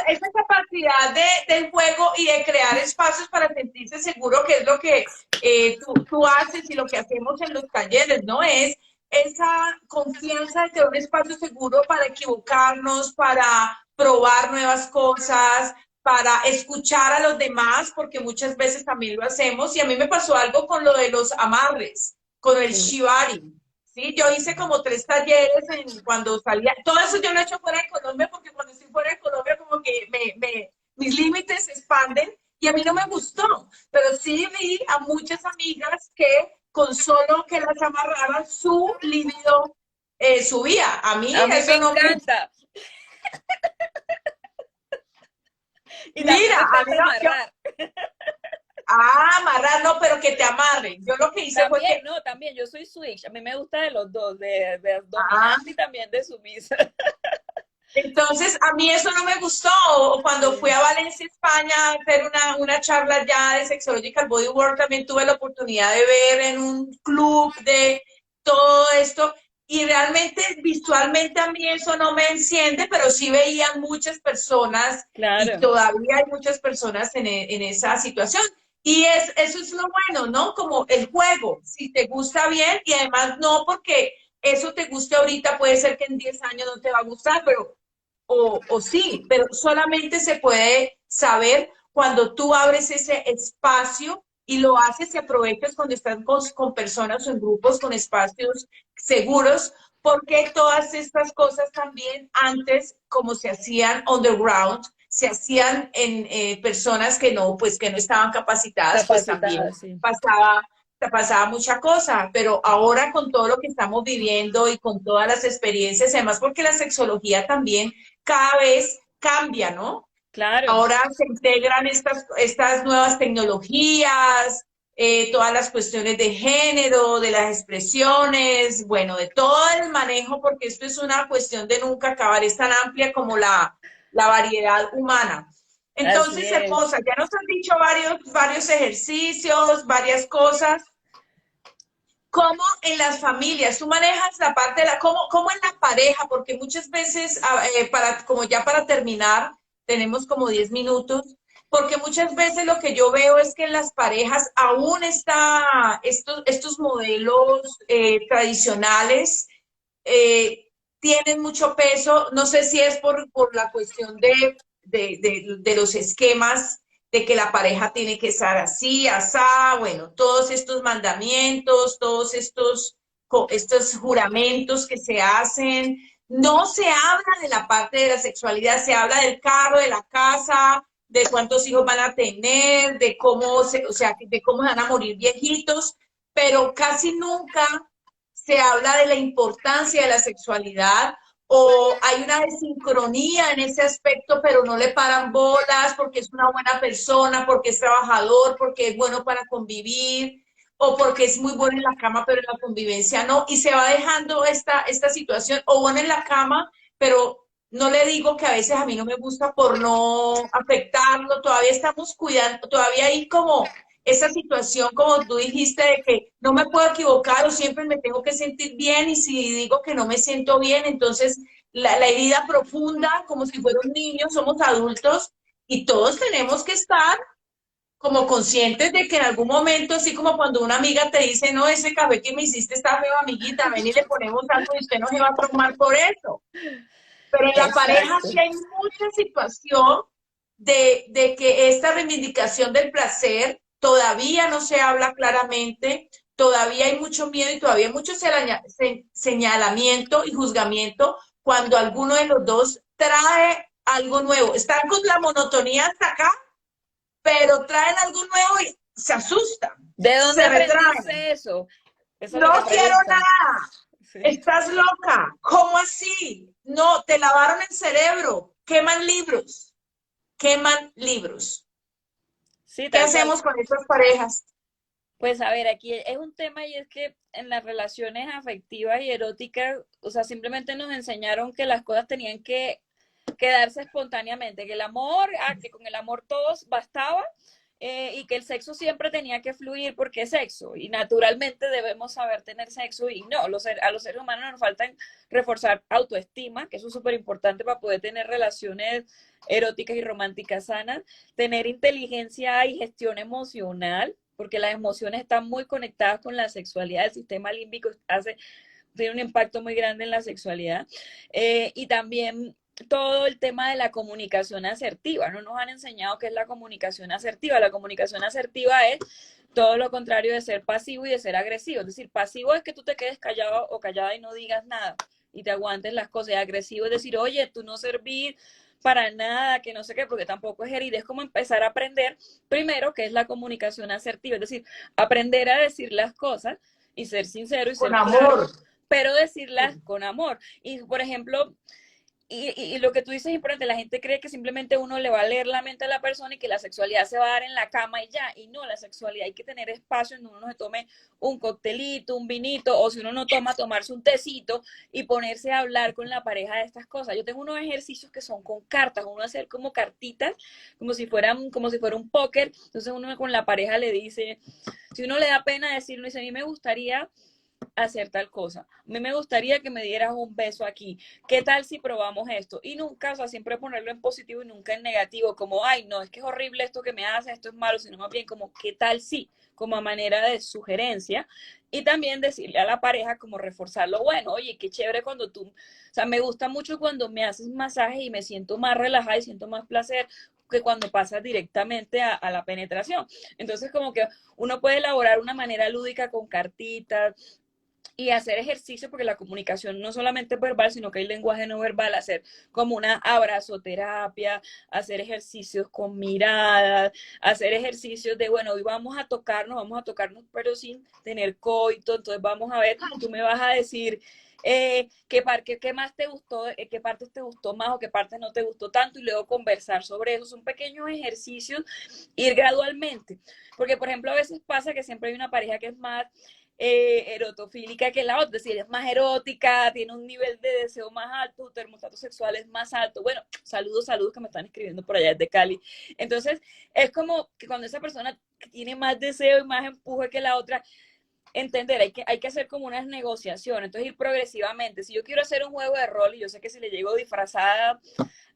esa capacidad del juego y de crear espacios para sentirse seguro, que es lo que tú haces y lo que hacemos en los talleres, ¿no? Es esa confianza de tener un espacio seguro para equivocarnos, para probar nuevas cosas, para escuchar a los demás, porque muchas veces también lo hacemos. Y a mí me pasó algo con lo de los amarres, con el Sí. shibari. Sí, yo hice como 3 talleres cuando salía. Todo eso yo lo he hecho fuera de Colombia porque cuando estoy fuera de Colombia como que mis límites se expanden y a mí no me gustó. Pero sí vi a muchas amigas que con solo que las amarraban su libido subía. A mí A mí me eso no me... encanta. Y también Mira, me a mí encanta no, yo... amarrar. Amarrar, no, pero que te amarren. Yo lo que hice fue También, que... no, también, yo soy switch. A mí me gusta de los dos, de Ah, dominante y también de sumisa. entonces, a mí eso no me gustó. Cuando fui Sí, a Valencia, España, a hacer una charla ya de Sexological Bodywork, también tuve la oportunidad de ver en un club de todo esto. Y realmente, visualmente a mí eso no me enciende, pero sí veía muchas personas y claro. todavía hay muchas personas en esa situación. Y eso es lo bueno, ¿no? Como el juego, si te gusta bien y además no porque eso te guste ahorita, puede ser que en 10 años no te va a gustar, pero o sí, pero solamente se puede saber cuando tú abres ese espacio y lo haces y aprovechas cuando estás con personas o en grupos, con espacios seguros, porque todas estas cosas también antes, como se hacían underground, se hacían en personas que no, pues que no estaban capacitadas, pues también Capacitada, sí. pasaba, pasaba mucha cosa, pero ahora con todo lo que estamos viviendo y con todas las experiencias, además porque la sexología también cada vez cambia, ¿no? Claro, Ahora se integran estas nuevas tecnologías, todas las cuestiones de género, de las expresiones, bueno, de todo el manejo, porque esto es una cuestión de nunca acabar, es tan amplia como la variedad humana. así Entonces, es. hermosa, ya nos han dicho varios ejercicios, varias cosas. ¿Cómo en las familias tú manejas la parte de cómo en la pareja? Porque muchas veces, como ya para terminar, tenemos como 10 minutos, porque muchas veces lo que yo veo es que en las parejas aún está estos modelos tradicionales, tienen mucho peso. No sé si es por la cuestión de los esquemas de que la pareja tiene que estar así, asá, bueno, todos estos mandamientos, todos estos juramentos que se hacen. No se habla de la parte de la sexualidad, se habla del carro, de la casa, de cuántos hijos van a tener, de o sea, de cómo van a morir viejitos, pero casi nunca se habla de la importancia de la sexualidad o hay una desincronía en ese aspecto, pero no le paran bolas porque es una buena persona, porque es trabajador, porque es bueno para convivir o porque es muy bueno en la cama, pero en la convivencia no. Y se va dejando esta situación, o bueno en la cama, pero no le digo que a veces a mí no me gusta por no afectarlo, todavía estamos cuidando, todavía hay como esa situación, como tú dijiste, de que no me puedo equivocar o siempre me tengo que sentir bien y si digo que no me siento bien, entonces la herida profunda, como si fuera un niño, somos adultos y todos tenemos que estar como conscientes de que en algún momento, así como cuando una amiga te dice, no, ese café que me hiciste está feo, amiguita, ven y le ponemos algo y usted no se va a traumar por eso. Pero en la pareja Exacto. sí hay mucha situación de que esta reivindicación del placer todavía no se habla claramente, todavía hay mucho miedo y todavía hay mucho señalamiento y juzgamiento cuando alguno de los dos trae algo nuevo. Están con la monotonía hasta acá, pero traen algo nuevo y se asustan, ¿De dónde se aprendiste retraen. eso? Eso es lo que No quiero preguntan. nada. Sí. Estás loca. ¿Cómo así? No, te lavaron el cerebro. Queman libros. Queman libros. Sí, ¿Qué tal cual. hacemos con estas parejas? Pues a ver, aquí es un tema y es que en las relaciones afectivas y eróticas, o sea, simplemente nos enseñaron que las cosas tenían que quedarse espontáneamente, que el amor, que con el amor todos bastaba y que el sexo siempre tenía que fluir porque es sexo y naturalmente debemos saber tener sexo y no, a los seres humanos nos falta reforzar autoestima, que eso es súper importante para poder tener relaciones eróticas y románticas sanas, tener inteligencia y gestión emocional, porque las emociones están muy conectadas con la sexualidad, el sistema límbico tiene un impacto muy grande en la sexualidad y también todo el tema de la comunicación asertiva. No nos han enseñado qué es la comunicación asertiva. La comunicación asertiva es todo lo contrario de ser pasivo y de ser agresivo. Es decir, pasivo es que tú te quedes callado o callada y no digas nada y te aguantes las cosas. Y agresivo es decir, oye, tú no servís para nada, que no sé qué, porque tampoco es herir. Es como empezar a aprender primero qué es la comunicación asertiva. Es decir, aprender a decir las cosas y ser sincero y Con ser claro, amor. pero decirlas con amor. Y, por ejemplo, lo que tú dices es importante, la gente cree que simplemente uno le va a leer la mente a la persona y que la sexualidad se va a dar en la cama y ya, y no, la sexualidad hay que tener espacio donde uno se tome un coctelito, un vinito, o si uno no toma, tomarse un tecito y ponerse a hablar con la pareja de estas cosas. Yo tengo unos ejercicios que son con cartas, uno hacer como cartitas, como si fuera un póker, entonces uno con la pareja le dice, si uno le da pena decirlo, dice, a mí me gustaría hacer tal cosa. A mí me gustaría que me dieras un beso aquí. ¿Qué tal si probamos esto? Y nunca, o sea, siempre ponerlo en positivo y nunca en negativo, como, ay, no, es que es horrible esto que me hace, esto es malo, sino más bien como, ¿qué tal si? Como a manera de sugerencia. Y también decirle a la pareja, como reforzar lo bueno, oye, qué chévere o sea, me gusta mucho cuando me haces masaje y me siento más relajada y siento más placer. que cuando pasas directamente a la penetración. Entonces, como que uno puede elaborar una manera lúdica con cartitas, y hacer ejercicio, porque la comunicación no solamente es verbal, sino que hay lenguaje no verbal, hacer como una abrazoterapia, hacer ejercicios con miradas, hacer ejercicios de, bueno, hoy vamos a tocarnos, pero sin tener coito, entonces vamos a ver, tú me vas a decir qué más te gustó, qué partes te gustó más o qué partes no te gustó tanto, y luego conversar sobre eso. Son pequeños ejercicios, ir gradualmente, porque por ejemplo a veces pasa que siempre hay una pareja que es más erotofílica que la otra, es decir, es más erótica, tiene un nivel de deseo más alto, tu termostato sexual es más alto. Bueno, saludos que me están escribiendo por allá desde Cali. Entonces, es como que cuando esa persona tiene más deseo y más empuje que la otra, entender, hay que hacer como unas negociaciones, entonces ir progresivamente. Si yo quiero hacer un juego de rol y yo sé que si le llego disfrazada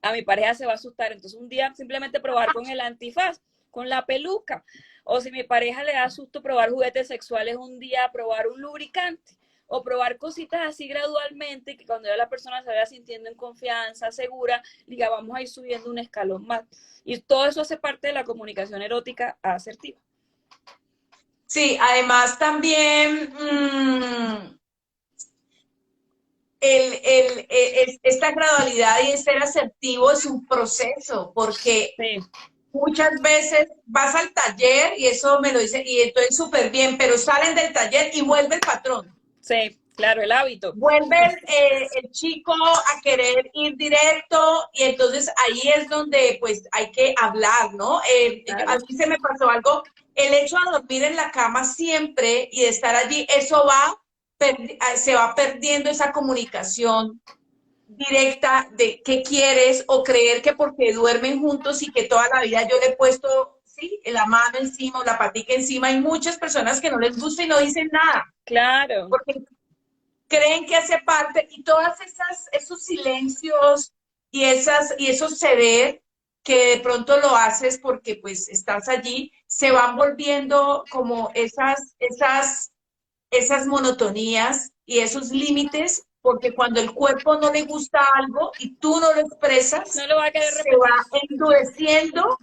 a mi pareja se va a asustar, entonces un día simplemente probar con el antifaz, con la peluca, o si mi pareja le da susto probar juguetes sexuales un día, probar un lubricante, o probar cositas así gradualmente, que cuando ya la persona se vaya sintiendo en confianza, segura, diga, vamos a ir subiendo un escalón más. Y todo eso hace parte de la comunicación erótica asertiva. Sí, además también esta gradualidad y ser asertivo es un proceso, porque Sí, muchas veces vas al taller y eso me lo dicen, y estoy súper bien, pero salen del taller y vuelve el patrón. sí, claro, el hábito. Vuelve el chico a querer ir directo y entonces ahí es donde pues hay que hablar, ¿no? A Claro. mí se me pasó algo, el hecho de dormir en la cama siempre y de estar allí, eso se va perdiendo esa comunicación directa de qué quieres o creer que porque duermen juntos y que toda la vida yo le he puesto, sí, la mano encima o la patica encima, hay muchas personas que no les gusta y no dicen nada, Claro. porque creen que hace parte y todas esos silencios y esos ceder que de pronto lo haces porque pues estás allí, se van volviendo como esas monotonías y esos límites, porque cuando el cuerpo no le gusta algo y tú no lo No expresas, lo va a querer se repetir. va endureciendo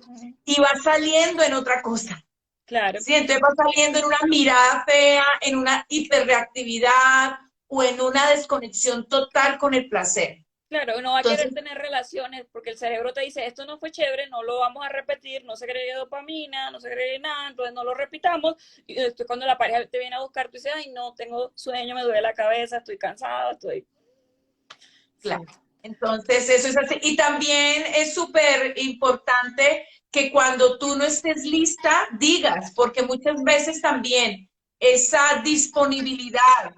y va saliendo en otra cosa. Claro. Sí, entonces va saliendo en una mirada fea, en una hiperreactividad o en una desconexión total con el placer. Claro, no va a querer Entonces, tener relaciones porque el cerebro te dice, esto no fue chévere, no lo vamos a repetir, no se cree dopamina, no se cree nada, entonces no lo repitamos. Y después cuando la pareja te viene a buscar, tú dices, ay, no, tengo sueño, me duele la cabeza, estoy cansado, estoy... claro. Sí. Entonces, eso es así. Y también es súper importante que cuando tú no estés lista, digas, porque muchas veces también esa disponibilidad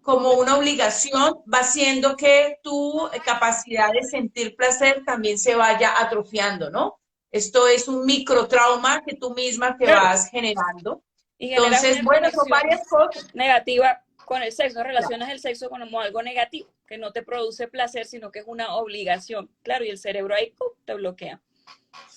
como una obligación va haciendo que tu capacidad de sentir placer también se vaya atrofiando, ¿no? Esto es un microtrauma que tú misma te Claro, vas generando. y generas Entonces, una bueno, son conexión varias cosas. negativa con el sexo, Claro, relacionas el sexo como algo negativo, que no te produce placer, sino que es una obligación. Claro, y el cerebro ahí ¡pum!, te bloquea.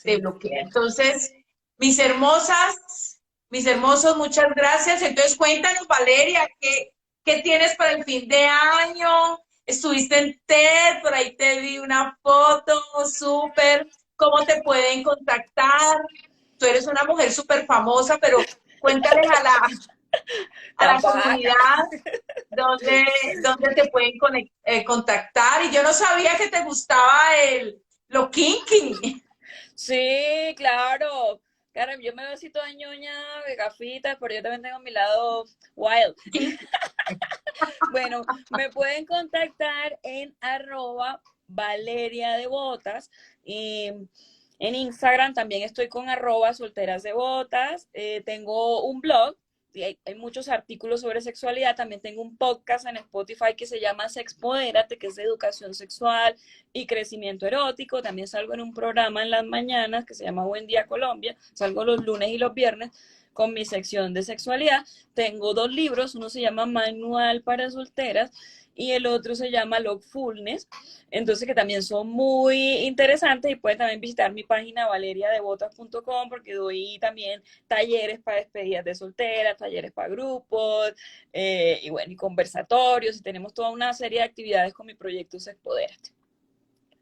te Sí. bloquea. Entonces, mis hermosas, mis hermosos, muchas gracias. Entonces, cuéntanos, Valeria, ¿qué tienes para el fin de año? Estuviste en TED, por ahí te vi una foto, súper. ¿Cómo te pueden contactar? Tú eres una mujer súper famosa, pero cuéntales a Tan la vaga. comunidad dónde, dónde te pueden contactar. Y yo no sabía que te gustaba lo kinky. Sí, claro. Claro, yo me veo así toda ñoña, de gafitas, pero yo también tengo mi lado wild. Bueno, me pueden contactar en @Valeria de Botas. Y en Instagram también estoy con @solteras de botas. Tengo un blog y hay muchos artículos sobre sexualidad. También tengo un podcast en Spotify que se llama Sexpodérate, que es de educación sexual y crecimiento erótico. También salgo en un programa en las mañanas que se llama Buen Día Colombia. Salgo los lunes y los viernes con mi sección de sexualidad. Tengo 2 libros, uno se llama Manual para solteras y el otro se llama Logfulness, entonces que también son muy interesantes, y pueden también visitar mi página valeriadebotas.com porque doy también talleres para despedidas de solteras, talleres para grupos, y bueno, y conversatorios, y tenemos toda una serie de actividades con mi proyecto Sexpoderate.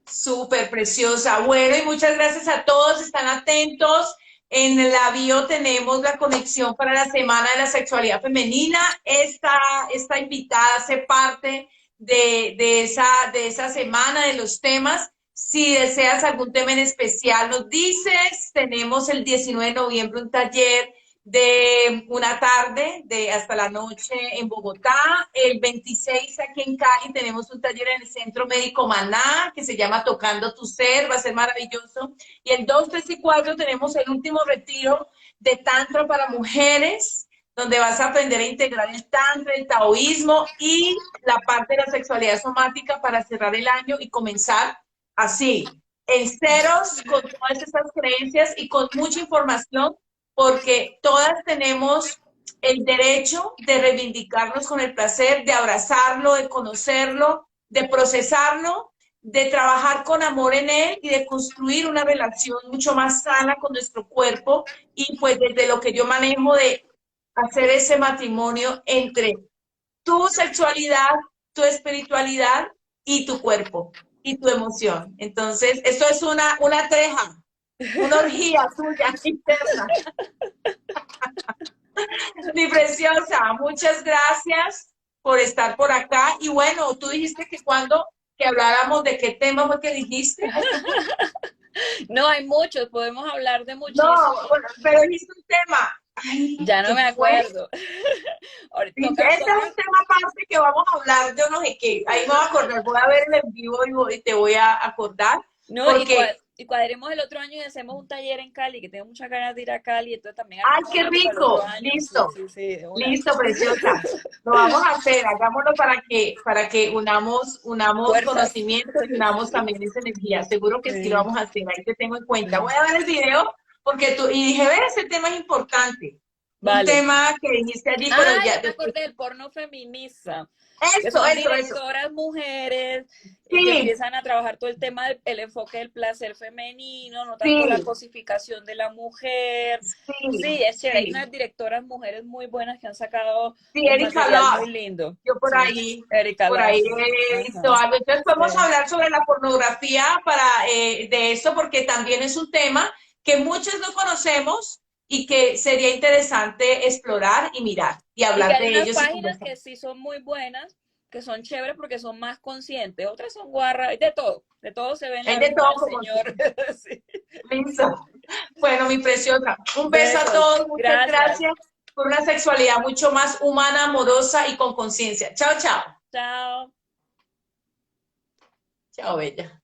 Súper preciosa. Bueno, y muchas gracias a todos. Están atentos. En la bio tenemos la conexión para la Semana de la Sexualidad Femenina. Esta invitada hace parte de esa semana, de los temas. Si deseas algún tema en especial, nos dices. Tenemos el 19 de noviembre un taller de una tarde de hasta la noche en Bogotá. El 26 aquí en Cali tenemos un taller en el Centro Médico Maná que se llama Tocando tu Ser, va a ser maravilloso. Y el 2, 3 y 4 tenemos el último retiro de Tantra para mujeres, donde vas a aprender a integrar el Tantra, el taoísmo y la parte de la sexualidad somática para cerrar el año y comenzar así, en ceros, con todas estas creencias y con mucha información porque todas tenemos el derecho de reivindicarnos con el placer, de abrazarlo, de conocerlo, de procesarlo, de trabajar con amor en él y de construir una relación mucho más sana con nuestro cuerpo y pues desde lo que yo manejo de hacer ese matrimonio entre tu sexualidad, tu espiritualidad y tu cuerpo y tu emoción. Entonces, esto es una treja, una orgía tuya interna. Mi preciosa, muchas gracias por estar por acá. Y bueno, tú dijiste que cuando que habláramos de qué tema fue que dijiste. No, hay muchos, podemos hablar de No, muchísimos. bueno, pero dijiste un tema. Ay, Ya no ¿qué me fue? acuerdo. Ahorita Dice, toca, este es un tema aparte que vamos a hablar de no sé qué. Ahí me voy a acordar, voy a ver el en vivo y te voy a acordar. no, Porque, y cuadremos el otro año y hacemos un taller en Cali, que tengo muchas ganas de ir a Cali, entonces también ay, armamos qué algo para el otro rico. año. Sí, Listo. sí, sí, de una. Listo, preciosa. Lo vamos a hacer, hagámoslo para que unamos Fuerzas. conocimientos y unamos también esa energía. Seguro que sí lo Sí, vamos a hacer, ahí te tengo en cuenta. sí. Voy a ver el video porque y dije, ver, ese tema es importante. Un Vale. tema que dijiste allí, pero Ah, ya ya me después. acordé del porno feminista, que Eso, son eso, eso. directoras mujeres que Sí, empiezan a trabajar todo el tema del enfoque del placer femenino, no tanto la sí, cosificación de la mujer. sí, Sí, es chévere. Hay sí. unas directoras mujeres muy buenas que han sacado Sí, un Erika material Love. muy lindo. Yo Sí, Erika por ahí Love. he visto Ajá. algo. Entonces Sí. podemos hablar sobre la pornografía de eso, porque también es un tema que muchos no conocemos y que sería interesante explorar y mirar y Y que hablar hay de unas ellos y páginas conversar. que sí son muy buenas, que son chéveres porque son más conscientes. Otras son guarras, hay de todo. De todo se ve en Hay la de vida todo del como Señor. Sí. listo. Bueno, mi preciosa, un beso a Besos. todos, muchas Gracias. gracias por una sexualidad mucho más humana, amorosa y con conciencia. Chao, chao. Chao. Chao, bella.